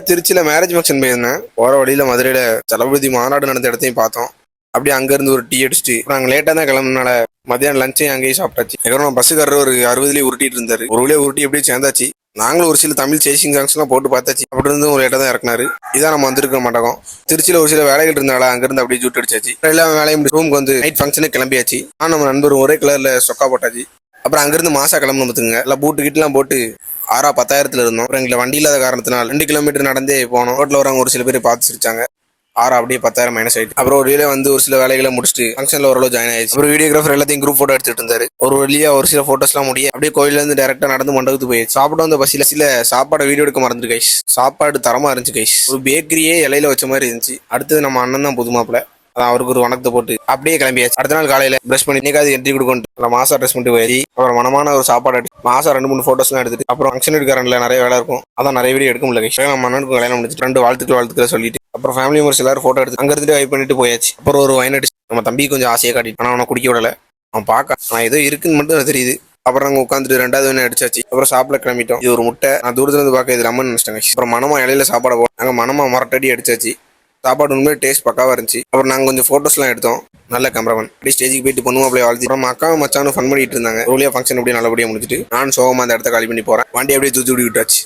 திருச்சியில marriage function போயிருந்தேன். போற வழியில மதுரையில தளபதி மாநாடு நடந்த இடத்தையும் பார்த்தோம். அப்படியே அங்க இருந்து ஒரு டீ அடிச்சுட்டு நாங்க லேட்டா தான் கிளம்புனால மத்தியானம் லஞ்சையும் அங்கேயே சாப்பிட்டாச்சு. அதுக்கப்புறம் பஸ்ஸுக்காரர் ஒரு 60லயே உருட்டிட்டு இருந்தாரு. ஒரு வழியா உருட்டி எப்படியே சேர்ந்தாச்சு. நாங்களும் ஒரு சில தமிழ் சேசிங் சாங்ஸ் எல்லாம் போட்டு பார்த்தாச்சு. அப்படி இருந்து ஒரு லேட்டா தான் இறக்குனாரு. இதான் நம்ம வந்திருக்க மாட்டோம். திருச்சியில ஒரு சில வேலைகள் இருந்தால அங்கிருந்து அப்படியே ஜூட் அடிச்சாச்சு. எல்லா வேலையும் ரூமுக்கு வந்து நைட் ஃபங்க்ஷனுக்கு கிளம்பியாச்சு. நம்ம நண்பரும் ஒரே கலர்ல சொக்கா போட்டாச்சு. அப்புறம் அங்கிருந்து மாசா கிளம்பணும் பார்த்துங்க. எல்லாம் பூட்டு கிட்டலாம் போட்டு 1000 இருந்தோம். அப்புறம் எங்களை வண்டி இல்லாத காரணத்தினால் 2 கிலோமீட்டர் நடந்தே போனோம். ரோட்ல வரவங்க ஒரு சில பேர் பார்த்து சிரிச்சாங்க. அப்படியே 10,000 மைனஸ் ஆயிடுச்சு. அப்புறம் ஒரு வழியில வந்து ஒரு சில வேலைகளை முடிச்சுட்டு ஃபங்க்ஷன்ல ஓரளவு ஜாயின் ஆயிடுச்சு. அப்புறம் வீடியோகிராஃபர் எல்லாத்தையும் குரூப் போட்டோ எடுத்துட்டு இருந்தாரு. ஒரு வழியா ஒரு சில போட்டோஸ் எல்லாம் முடிய அப்படியே கோயில இருந்து டைரக்டா நடந்து மண்டபத்துக்கு போயிடுச்சு. சாப்பிட வந்த பசியில சில சாப்பாடை வீடியோ எடுக்க மறந்துட்டு கைஸ். சாப்பாடு தரமா இருந்துச்சு கைஸ். ஒரு பேக்கரியே இலையில வச்ச மாதிரி இருந்துச்சு. அடுத்தது நம்ம அண்ணன் தான் புதுமாப்பிள்ள. அவருக்கு ஒரு வணக்கத்தை போட்டு அப்படியே கிளம்பியாச்சு. அடுத்த நாள் காலையில பிரஷ் பண்ணி இன்னைக்காவது என்ட்ரி கொடுக்கணும் மாசா ட்ரெஸ் பண்ணிட்டு போய் அப்புறம் மனமான ஒரு சாப்பாடு எடுத்து மாசா 2-3 போட்டோஸ் எல்லாம் எடுத்துட்டு அப்புறம் ஃபங்க்ஷன் எடுக்காரன்ல நிறைய வேலை இருக்கும். அதான் நிறைய வீடியோ எடுக்க முடியல. நம்ம அண்ணனுக்கு கல்யாணம் முடிச்சு 2 வாழ்த்துக்களை சொல்லிட்டு அப்புறம் ஃபேமிலி மெம்பர்ஸ் எல்லாரும் போட்டோ எடுத்து அங்க இருந்துட்டு வைப் பண்ணிட்டு போயாச்சு. அப்புறம் ஒரு வைன் அடிச்சு நம்ம தம்பி கொஞ்சம் ஆசையை காட்டிட்டு ஆனா அவனை குடிக்க விடல. அவன் பார்க்க நான் ஏதோ இருக்குன்னு மட்டும் எனக்கு தெரியுது. அப்புறம் நாங்கள் உட்காந்துட்டு 2வது வைன் அடிச்சாச்சு. அப்புறம் சாப்பிட கிளம்பிட்டோம். இது ஒரு முட்டை. நான் தூரத்துல இருந்து பார்க்க இது லெமன் நினைச்சிட்டாங்க. அப்புறம் மனமா இலையில சாப்பாடு போட்டோம். நாங்கள் மனமா மரட்டடி அடிச்சாச்சு. சாப்பாடு உண்மையை டேஸ்ட் பக்காவா இருந்துச்சு. அப்புறம் நாங்கள் கொஞ்சம் ஃபோட்டோஸ்லாம் எடுத்தோம். நல்ல கேமராமேன் அப்படியே ஸ்டேஜுக்கு போயிட்டு பொண்ணுமா அப்படியே வாழ்த்து. அப்புறம் அக்காவும் மச்சானும் ஃபன் பண்ணிட்டு இருந்தாங்க. ஒருவழியா ஃபங்க்ஷன் அப்படியே நல்லபடியாக முடிச்சுட்டு நான் சோகமா அந்த இடத்த காலி பண்ணி போறேன். வண்டி அப்படியே தூத்தி விட்டாச்சு.